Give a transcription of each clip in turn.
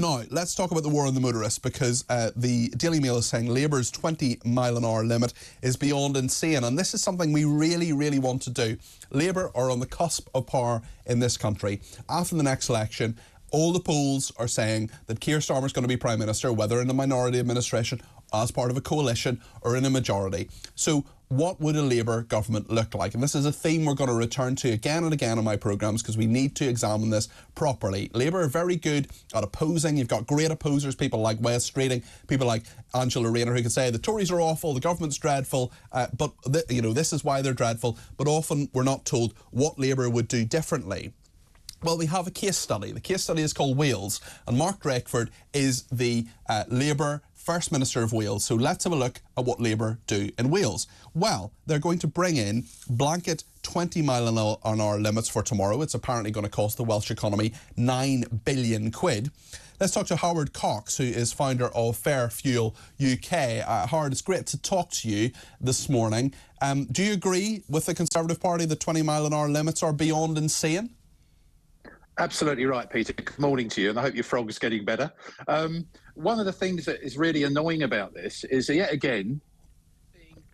Now, let's talk about the war on the motorists, because the Daily Mail is saying Labour's 20-mile-an-hour limit is beyond insane, and this is something we really, really want to do. Labour are on the cusp of power in this country. After the next election, all the polls are saying that Keir Starmer's going to be Prime Minister, whether in a minority administration, as part of a coalition, or in a majority. So what would a Labour government look like? And this is a theme we're going to return to again and again on my programmes, because we need to examine this properly. Labour are very good at opposing. You've got great opposers, people like Wes Streeting, people like Angela Rayner, who can say the Tories are awful, the government's dreadful, but this is why they're dreadful. But often we're not told what Labour would do differently. Well, we have a case study. The case study is called Wales, and Mark Drakeford is the Labour First Minister of Wales. So let's have a look at what Labour do in Wales. Well, they're going to bring in blanket 20-mile-an-hour limits for tomorrow. It's apparently going to cost the Welsh economy £9 billion. Let's talk to Howard Cox, who is founder of Fair Fuel UK. Howard, it's great to talk to you this morning. Do you agree with the Conservative Party that 20-mile-an-hour limits are beyond insane? Absolutely right, Peter. Good morning to you, and I hope your frog's getting better. One of the things that is really annoying about this is, yet again,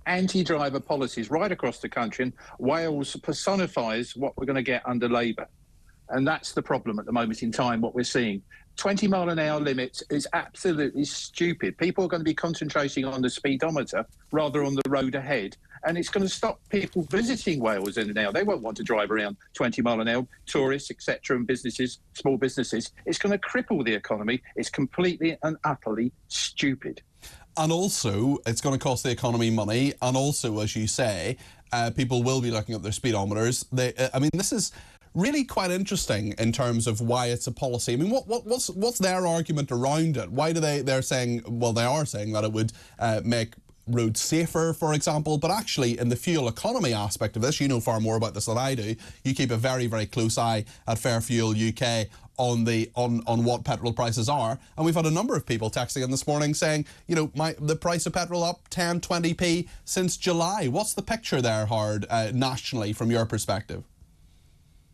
anti-driver policies right across the country, and Wales personifies what we're going to get under Labour. And that's the problem at the moment in time, what we're seeing. 20-mile-an-hour limits is absolutely stupid. People are going to be concentrating on the speedometer rather on the road ahead. And it's going to stop people visiting Wales in and out. They won't want to drive around 20 mile an hour, tourists, etc., and businesses, small businesses. It's going to cripple the economy. It's completely and utterly stupid. And also, it's going to cost the economy money. And also, as you say, people will be looking at their speedometers. This is really quite interesting in terms of why it's a policy. I mean, what's their argument around it? Why do they're saying, well, they are saying that it would make roads safer, for example, but actually in the fuel economy aspect of this, you know far more about this than I do. You keep a very, very close eye at Fair Fuel UK on what petrol prices are, and we've had a number of people texting in this morning saying, the price of petrol up 10, 20p since July. What's the picture there, Howard, nationally from your perspective?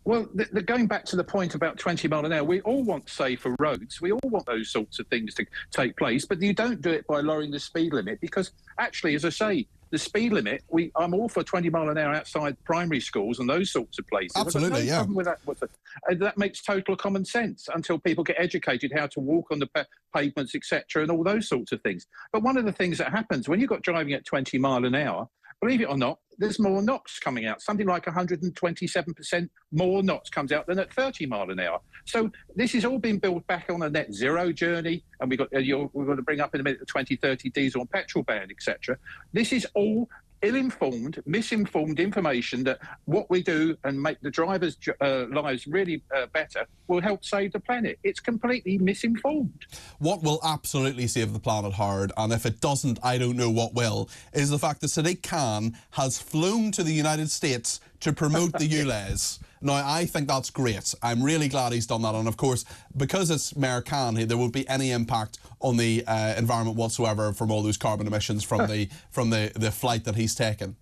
Well, going back to the point about 20 mile an hour, we all want safer roads. We all want those sorts of things to take place, but you don't do it by lowering the speed limit, because actually, as I say, the speed limit, I'm all for 20 mile an hour outside primary schools and those sorts of places. Absolutely, no problem with that. That makes total common sense until people get educated how to walk on the pavements, etc., and all those sorts of things. But one of the things that happens when you've got driving at 20 mile an hour, believe it or not, there's more NOx coming out. Something like 127% more NOx comes out than at 30 mile an hour. So this has all been built back on a net zero journey, and we're going to bring up in a minute the 2030 diesel and petrol ban, etc. This is all ill-informed, misinformed information that what we do and make the drivers' lives really better will help save the planet. It's completely misinformed. What will absolutely save the planet, Howard, and if it doesn't, I don't know what will, is the fact that Sadiq Khan has flown to the United States to promote the ULEZ. Now, I think that's great. I'm really glad he's done that. And of course, because it's Mayor Khan, there won't be any impact on the environment whatsoever from all those carbon emissions from the flight that he's taken.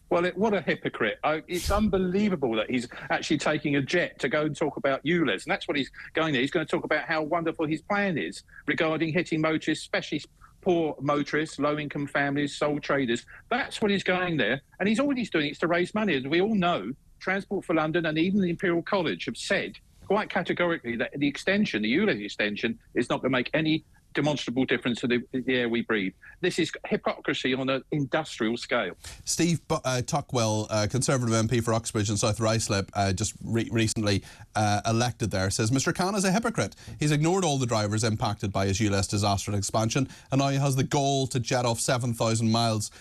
Well, what a hypocrite. It's unbelievable that he's actually taking a jet to go and talk about ULEZ. And that's what he's going there. He's going to talk about how wonderful his plan is regarding hitting motorists, especially poor motorists, low-income families, sole traders. That's what he's going there. And all he's doing is to raise money. As we all know, Transport for London and even the Imperial College have said quite categorically that the ULEZ extension is not going to make any demonstrable difference to the air we breathe. This is hypocrisy on an industrial scale. Steve Tuckwell, Conservative MP for Uxbridge and South Ruislip, just recently elected there, says Mr Khan is a hypocrite. He's ignored all the drivers impacted by his ULEZ disaster expansion, and now he has the goal to jet off 7,000 miles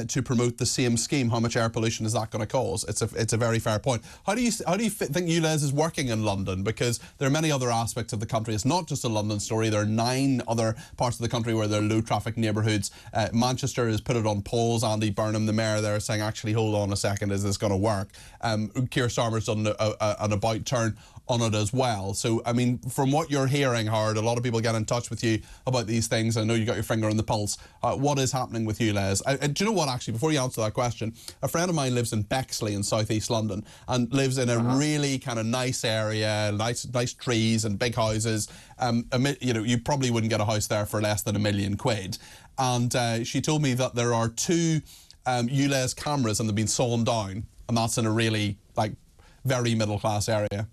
to promote the same scheme. How much air pollution is that going to cause? It's a very fair point. How do you think ULEZ is working in London? Because there are many other aspects of the country. It's not just a London story. There are 9 other parts of the country where there are low traffic neighbourhoods. Manchester has put it on pause. Andy Burnham, the mayor there, is saying, actually, hold on a second, is this going to work? Keir Starmer's done an about turn on it as well. So, I mean, from what you're hearing, Howard, a lot of people get in touch with you about these things. I know you got your finger on the pulse. What is happening with ULEZ? Do you know what, actually, before you answer that question, a friend of mine lives in Bexley in southeast London and lives in a really kind of nice area, nice trees and big houses. you probably wouldn't get a house there for less than £1 million. And she told me that there are 2 ULEZ cameras and they've been sawn down, and that's in a really very middle class area.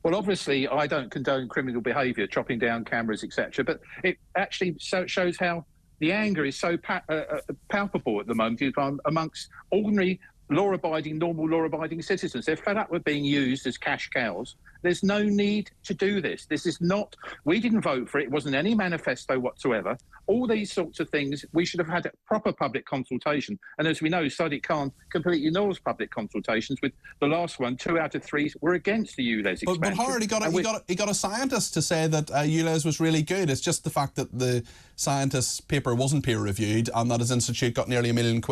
Well, obviously, I don't condone criminal behaviour, chopping down cameras, etc. But it actually shows how the anger is so palpable at the moment amongst ordinary law-abiding, normal law-abiding citizens. They're fed up with being used as cash cows. There's no need to do this. This is not, we didn't vote for it. It wasn't any manifesto whatsoever. All these sorts of things, we should have had a proper public consultation. And as we know, Sadiq Khan completely ignores public consultations. With the last one, 2 out of 3 were against the ULEZ expansion. But Howard, he got a scientist to say that ULEZ was really good. It's just the fact that the scientist's paper wasn't peer-reviewed and that his institute got nearly £1 million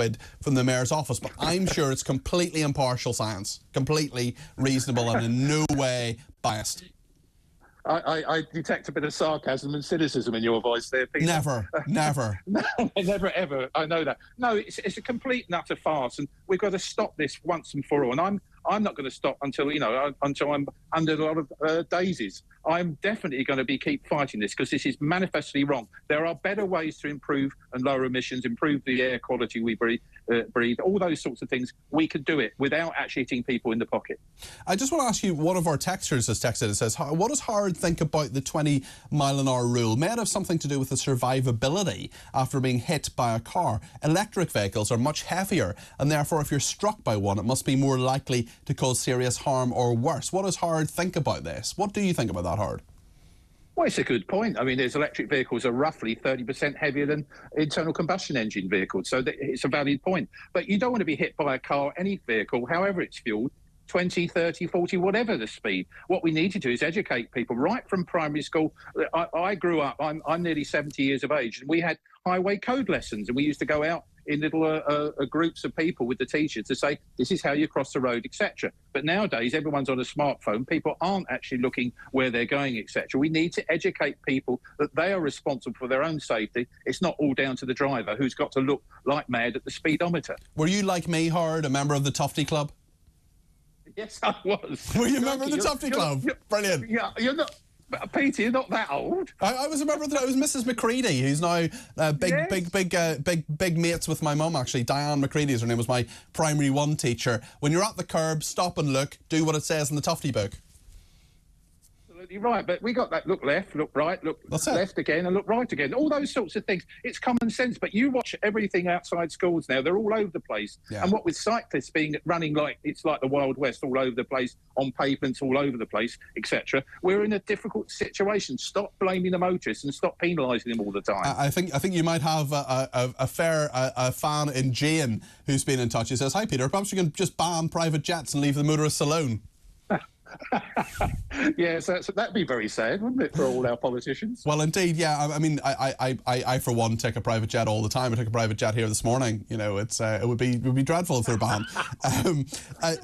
from the Mayor's office. But I'm sure it's completely impartial science, completely reasonable and in no way biased. I detect a bit of sarcasm and cynicism in your voice there, Peter. Never. No, never, ever. I know that. No, it's a complete and utter farce, and we've got to stop this once and for all. And I'm not going to stop until I'm under a lot of daisies. I'm definitely going to keep fighting this because this is manifestly wrong. There are better ways to improve and lower emissions, improve the air quality we breathe, all those sorts of things. We could do it without actually hitting people in the pocket. I just want to ask you, one of our texters has texted and says, what does Howard think about the 20-mile-an-hour rule? May it have something to do with the survivability after being hit by a car? Electric vehicles are much heavier, and therefore if you're struck by one, it must be more likely to cause serious harm or worse. What does Howard think about this? What do you think about that, Howard? Well, it's a good point. I mean, there's electric vehicles are roughly 30% heavier than internal combustion engine vehicles, so it's a valid point. But you don't want to be hit by a car, any vehicle, however it's fueled, 20, 30, 40, whatever the speed. What we need to do is educate people right from primary school. I grew up, I'm nearly 70 years of age, and we had highway code lessons, and we used to go out in little groups of people with the teacher to say, this is how you cross the road, etc. But nowadays, everyone's on a smartphone. People aren't actually looking where they're going, etc. We need to educate people that they are responsible for their own safety. It's not all down to the driver who's got to look like mad at the speedometer. Were you, like me, Howard, a member of the Tufty Club? Yes, I was. Were you a member of the Tufty Club? Brilliant. Yeah, you're not... Peter, you're not that old. I was a member of that. It was Mrs. McCready, who's now big mates with my mum, actually. Diane McCready is her name, was my primary 1 teacher. When you're at the curb, stop and look, do what it says in the Tufty book. Absolutely right, but we got that look left, look right, look left again, and look right again. All those sorts of things. It's common sense, but you watch everything outside schools now. They're all over the place. Yeah. And what with cyclists running like it's like the Wild West, all over the place, on pavements all over the place, etc. We're in a difficult situation. Stop blaming the motorists and stop penalising them all the time. I think you might have a fan in Jane who's been in touch. He says, "Hi Peter, perhaps you can just ban private jets and leave the motorists alone." Yes, that'd be very sad, wouldn't it, for all our politicians? Well, indeed, yeah. I mean, I for one take a private jet all the time. I took a private jet here this morning. You know, it would be dreadful if they're banned.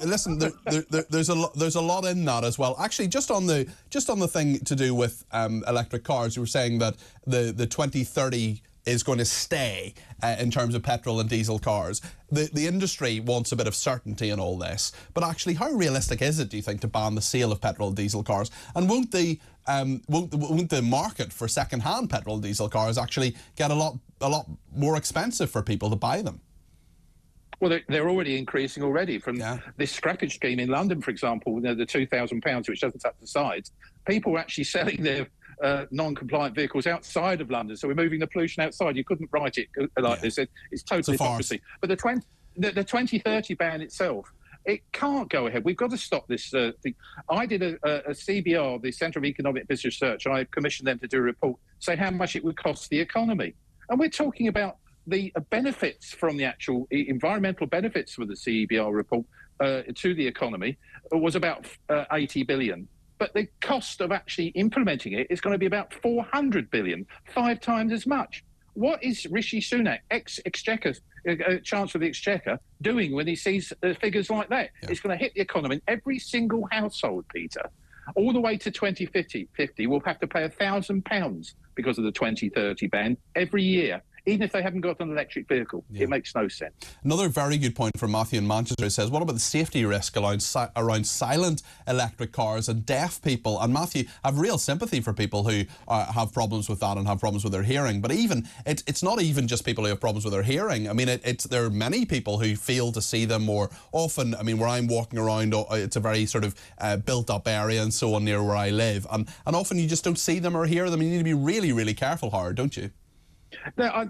Listen, there's a lot in that as well. Actually, just on the thing to do with electric cars, you were saying that the 2030 is going to stay in terms of petrol and diesel cars. The industry wants a bit of certainty in all this, but actually, how realistic is it, do you think, to ban the sale of petrol and diesel cars? And won't the market for second-hand petrol and diesel cars actually get a lot more expensive for people to buy them? Well, they're already increasing already from this scrappage scheme in London, for example, the £2,000, which doesn't touch the sides. People are actually selling their non-compliant vehicles outside of London, so we're moving the pollution outside. You couldn't write it like this. It's total hypocrisy. But the 2030 ban itself, it can't go ahead. We've got to stop this thing. I did a CBR, the Centre of Economic Business Research. I commissioned them to do a report, say how much it would cost the economy. And we're talking about the benefits from the actual environmental benefits for the CBR report to the economy was about 80 billion. But the cost of actually implementing it is going to be about 400 billion, 5 times as much. What is Rishi Sunak, ex-Exchequer, Chancellor of the Exchequer, doing when he sees figures like that? Yeah. It's going to hit the economy. Every single household, Peter, all the way to 2050 will have to pay £1,000 because of the 2030 ban every year. even if they haven't got an electric vehicle. Yeah. It makes no sense. Another very good point from Matthew in Manchester. He says, what about the safety risk around silent electric cars and deaf people? And Matthew, I have real sympathy for people who have problems with that and have problems with their hearing. But even it's not even just people who have problems with their hearing. I mean, there are many people who fail to see them more often. I mean, where I'm walking around, it's a very sort of built-up area and so on near where I live. And often you just don't see them or hear them. You need to be really, really careful, Howard, don't you? No,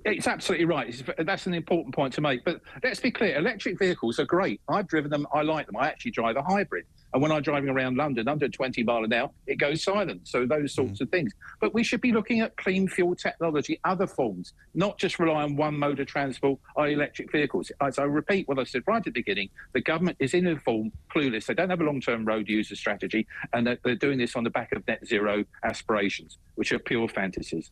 it's absolutely right. That's an important point to make. But let's be clear, electric vehicles are great. I've driven them. I like them. I actually drive a hybrid. And when I'm driving around London, under 20 miles an hour, it goes silent. So those sorts of things. But we should be looking at clean fuel technology, other forms, not just rely on one mode of transport, i.e. electric vehicles. As I repeat what I said right at the beginning, the government is in a form clueless. They don't have a long-term road user strategy, and they're doing this on the back of net zero aspirations, which are pure fantasies.